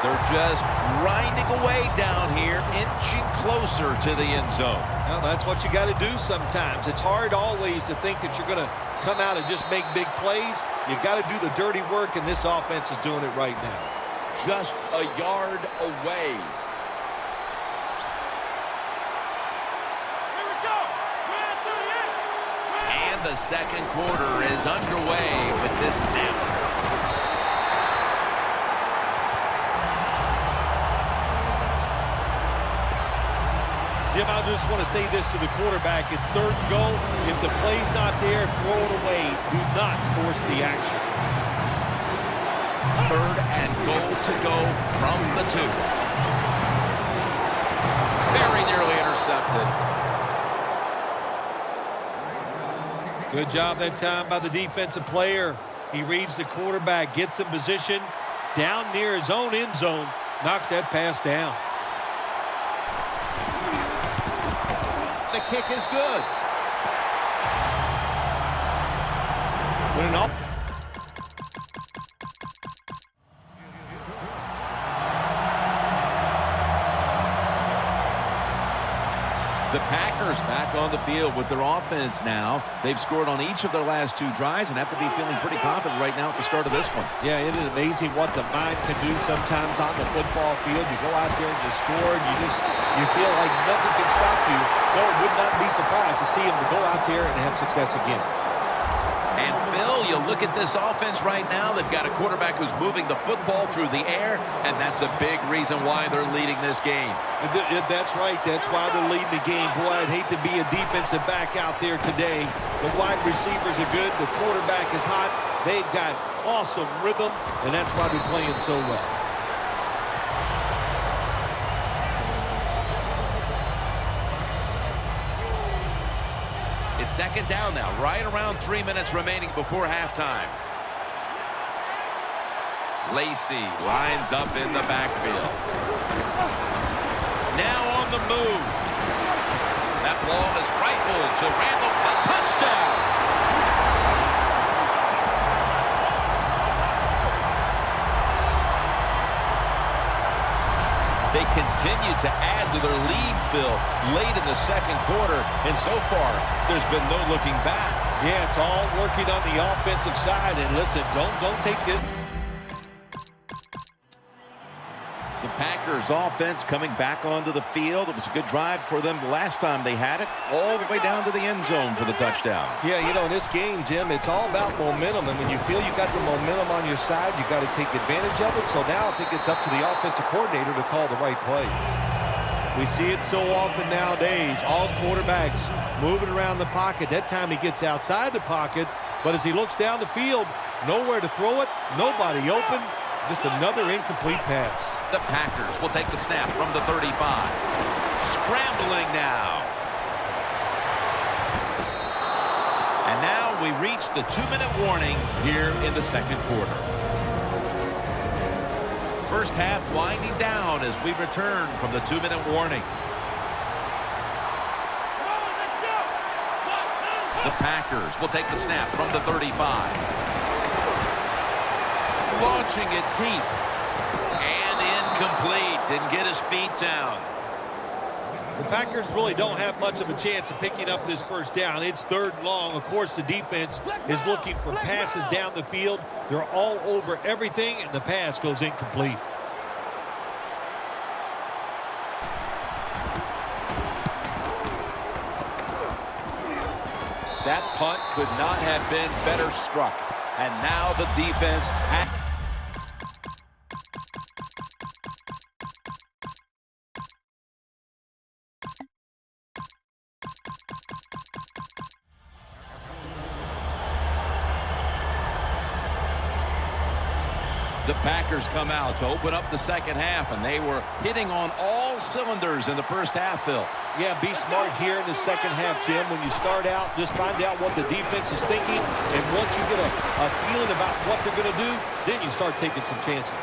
They're just grinding away down here, inching closer to the end zone. Well, that's what you got to do sometimes. It's hard always to think that you're going to come out and just make big plays. You got to do the dirty work, and this offense is doing it right now. Just a yard away. And the second quarter is underway with this snap. Jim, I just want to say this to the quarterback. It's third and goal. If the play's not there, throw it away. Do not force the action. Third and goal to go from the 2. Very nearly intercepted. Good job that time by the defensive player. He reads the quarterback, gets in position, down near his own end zone, knocks that pass down. The kick is good. When an The Packers back on the field with their offense now. They've scored on each of their last 2 drives and have to be feeling pretty confident right now at the start of this one. Yeah, it is amazing what the mind can do sometimes on the football field. You go out there and you score, and you feel like nothing can stop you. So it would not be surprised to see him to go out there and have success again. And Phil, you look at this offense right now. They've got a quarterback who's moving the football through the air, and that's a big reason why they're leading this game. That's right. That's why they're leading the game. Boy, I'd hate to be a defensive back out there today. The wide receivers are good. The quarterback is hot. They've got awesome rhythm, and that's why they're playing so well. It's second down now, right around 3 minutes remaining before halftime. Lacey lines up in the backfield. Now on the move. That ball is rifled to Randall. Touchdown! They continue to add to their lead, Phil, late in the second quarter, and so far, there's been no looking back. Yeah, it's all working on the offensive side, and listen, don't take this. The Packers offense coming back onto the field. It was a good drive for them the last time they had it, all the way down to the end zone for the touchdown. Yeah, you know, in this game, Jim, it's all about momentum, and when you feel you got the momentum on your side, you got to take advantage of it. So now I think it's up to the offensive coordinator to call the right plays. We see it so often nowadays. All quarterbacks moving around the pocket. That time he gets outside the pocket, but as he looks down the field, nowhere to throw it, nobody open. Just another incomplete pass. The Packers will take the snap from the 35. Scrambling now. And now we reach the 2-minute warning here in the second quarter. First half winding down as we return from the 2-minute warning. The Packers will take the snap from the 35. Launching it deep. And incomplete. Didn't get his feet down. The Packers really don't have much of a chance of picking up this first down. It's third and long. Of course, the defense is looking for passes down the field. They're all over everything, and the pass goes incomplete. That punt could not have been better struck. And now the defense The Packers come out to open up the second half, and they were hitting on all cylinders in the first half, Phil. Yeah, be smart here in the second half, Jim. When you start out, just find out what the defense is thinking, and once you get a feeling about what they're going to do, then you start taking some chances.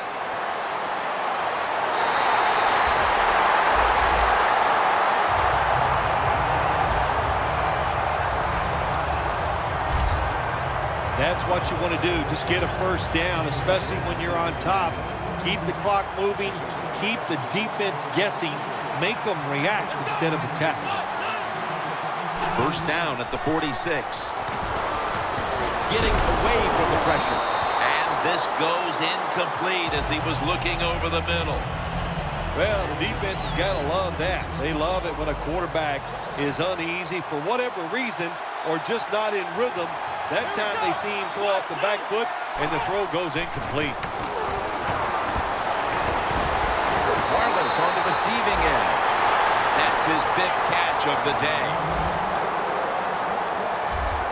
That's what you want to do. Just get a first down, especially when you're on top. Keep the clock moving. Keep the defense guessing. Make them react instead of attack. First down at the 46. Getting away from the pressure. And this goes incomplete as he was looking over the middle. Well, the defense has got to love that. They love it when a quarterback is uneasy for whatever reason or just not in rhythm. That time they see him throw off the back foot, and the throw goes incomplete. Wireless on the receiving end. That's his fifth catch of the day.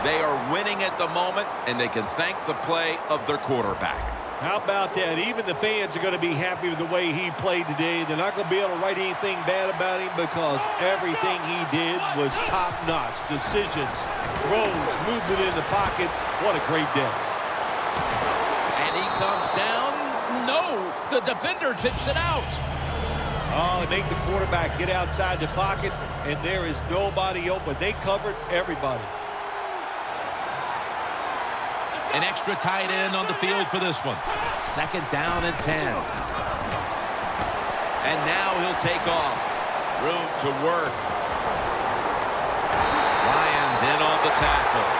They are winning at the moment, and they can thank the play of their quarterback. How about that? Even the fans are going to be happy with the way he played today. They're not going to be able to write anything bad about him because everything he did was top-notch. Decisions, throws, movement in the pocket. What a great day. And he comes down. No, the defender tips it out. Oh, they make the quarterback get outside the pocket, and there is nobody open. They covered everybody. An extra tight end on the field for this one. Second down and 10. And now he'll take off. Room to work. Lions in on the tackle.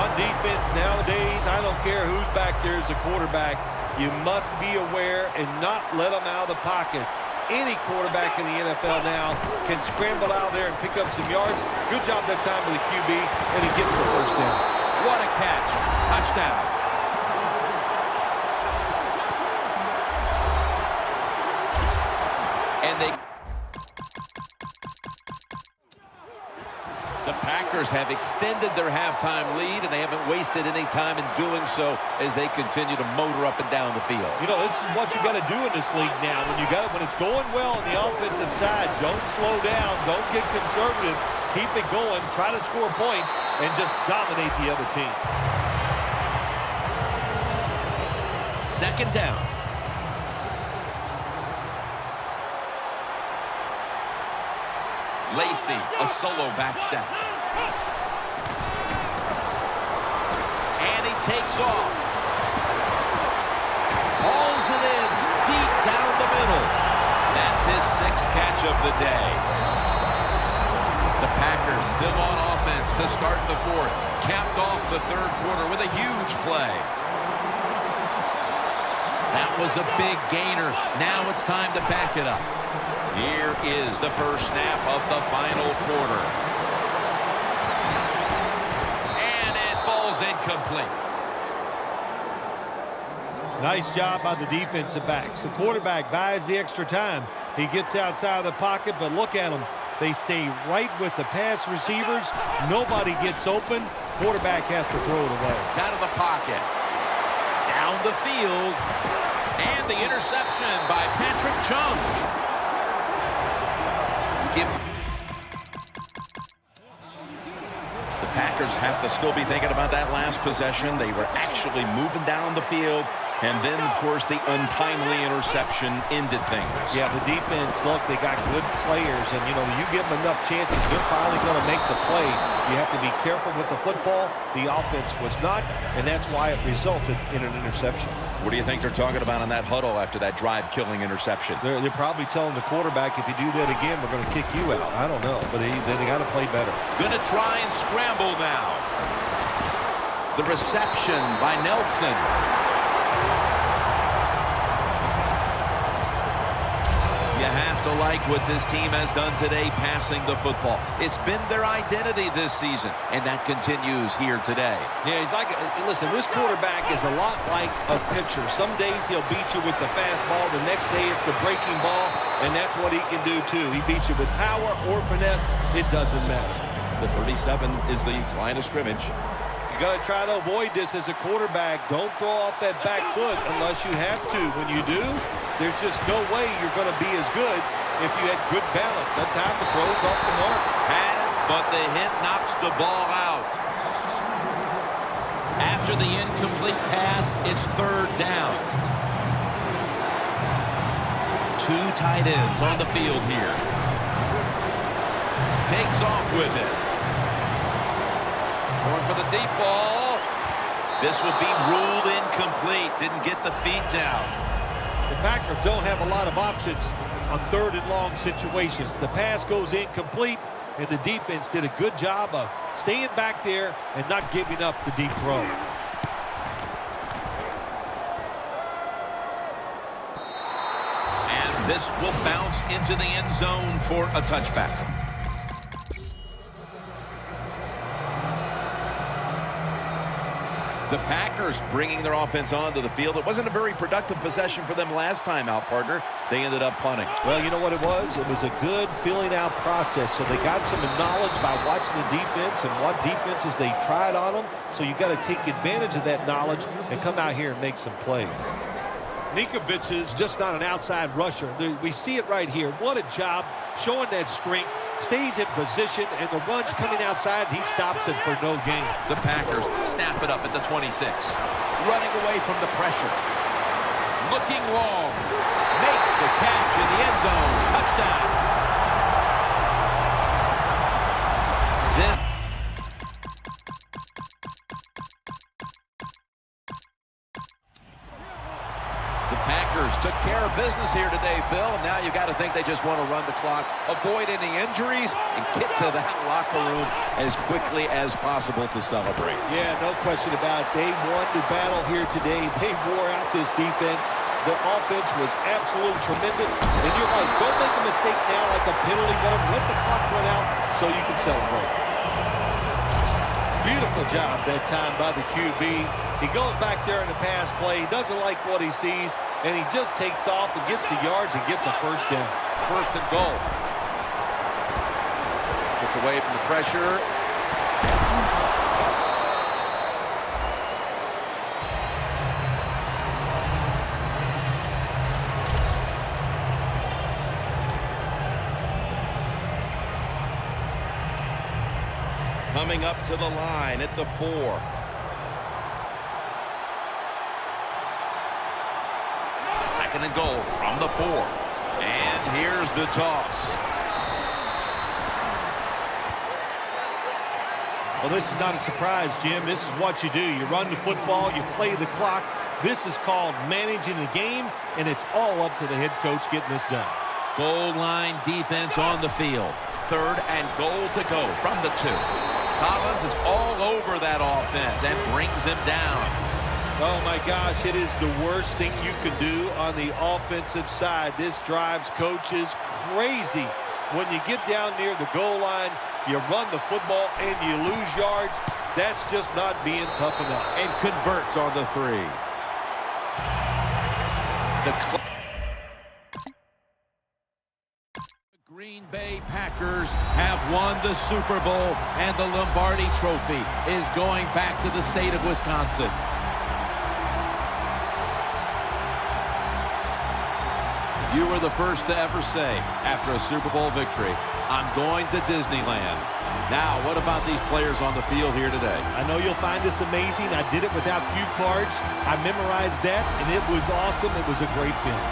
On defense nowadays, I don't care who's back there as a quarterback. You must be aware and not let them out of the pocket. Any quarterback in the NFL now can scramble out there and pick up some yards. Good job that time with the QB, and he gets the first down. What a catch. Touchdown. And the Packers have extended their halftime lead, and they haven't wasted any time in doing so as they continue to motor up and down the field. You know, this is what you got to do in this league now. When it's going well on the offensive side, don't slow down, don't get conservative, keep it going, try to score points, and just dominate the other team. Second down. Lacy, a solo back set. And he takes off. Hauls it in deep down the middle. That's his sixth catch of the day. The Packers still on offense to start the fourth. Capped off the third quarter with a huge play. That was a big gainer. Now it's time to back it up. Here is the first snap of the final quarter. And it falls incomplete. Nice job by the defensive backs. The quarterback buys the extra time. He gets outside of the pocket, but look at them. They stay right with the pass receivers. Nobody gets open. Quarterback has to throw it away. Out of the pocket. Down the field. And the interception by Patrick Chung. The Packers have to still be thinking about that last possession. They were actually moving down the field, and then, of course, the untimely interception ended things. Yeah, the defense, look, they got good players, and, you know, you give them enough chances, they're finally going to make the play. You have to be careful with the football. The offense was not, and that's why it resulted in an interception. What do you think they're talking about in that huddle after that drive-killing interception? They're probably telling the quarterback, if you do that again, we're going to kick you out. I don't know, but they got to play better. Going to try and scramble now. The reception by Nelson. You have to like what this team has done today passing the football. It's been their identity this season, and that continues here today. Yeah, he's like, listen, this quarterback is a lot like a pitcher. Some days he'll beat you with the fastball. The next day it's the breaking ball, and that's what he can do too. He beats you with power or finesse. It doesn't matter. The 37 is the line of scrimmage. You got to try to avoid this as a quarterback. Don't throw off that back foot unless you have to. When you do, there's just no way you're going to be as good if you had good balance. That time the throw's off the mark. Had it, but the hit knocks the ball out. After the incomplete pass, it's third down. Two tight ends on the field here. Takes off with it. Going for the deep ball. This will be ruled incomplete. Didn't get the feet down. The Packers don't have a lot of options on 3rd and long situations. The pass goes incomplete, and the defense did a good job of staying back there and not giving up the deep throw. And this will bounce into the end zone for a touchback. The Packers bringing their offense onto the field. It wasn't a very productive possession for them last time out, partner. They ended up punting. Well, you know what it was? It was a good filling out process. So they got some knowledge by watching the defense and what defenses they tried on them. So you got to take advantage of that knowledge and come out here and make some plays. Nikovic is just not an outside rusher. We see it right here. What a job showing that strength. Stays in position, and the run's coming outside. He stops it for no gain. The Packers snap it up at the 26. Running away from the pressure. Looking long. Makes the catch in the end zone. Touchdown. This The Packers took care of business here today, Phil. And now you got to think they just want to run the clock, avoid any injuries, and get to that locker room as quickly as possible to celebrate. Yeah, no question about it. They won the battle here today. They wore out this defense. The offense was absolutely tremendous. And you're right, don't make a mistake now like a penalty, whatever. Let the clock run out so you can celebrate. Beautiful job that time by the QB. He goes back there in the pass play. He doesn't like what he sees, and he just takes off and gets the yards and gets a first down. 1st and goal. Gets away from the pressure. Coming up to the line at the 4. Second and goal from the 4. And here's the toss. Well, this is not a surprise, Jim. This is what you do. You run the football, you play the clock. This is called managing the game, and it's all up to the head coach getting this done. Goal line defense on the field. 3rd and goal to go from the 2. Collins is all over that offense and brings him down. Oh, my gosh, it is the worst thing you can do on the offensive side. This drives coaches crazy. When you get down near the goal line, you run the football and you lose yards. That's just not being tough enough. And converts on the 3. The Green Bay Packers have won the Super Bowl, and the Lombardi Trophy is going back to the state of Wisconsin. You were the first to ever say, after a Super Bowl victory, I'm going to Disneyland. Now, what about these players on the field here today? I know you'll find this amazing. I did it without cue cards. I memorized that, and it was awesome. It was a great feeling.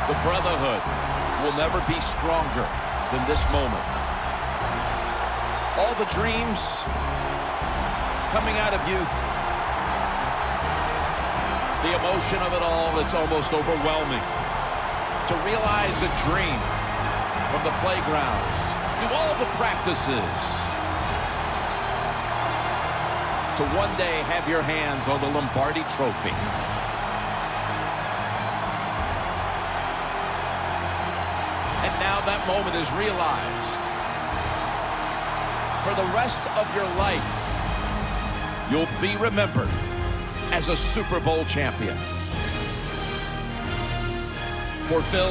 The brotherhood will never be stronger than this moment. All the dreams coming out of youth. The emotion of it all, it's almost overwhelming. To realize a dream from the playgrounds, through all the practices, to one day have your hands on the Lombardi Trophy. And now that moment is realized. For the rest of your life, you'll be remembered as a Super Bowl champion. For Phil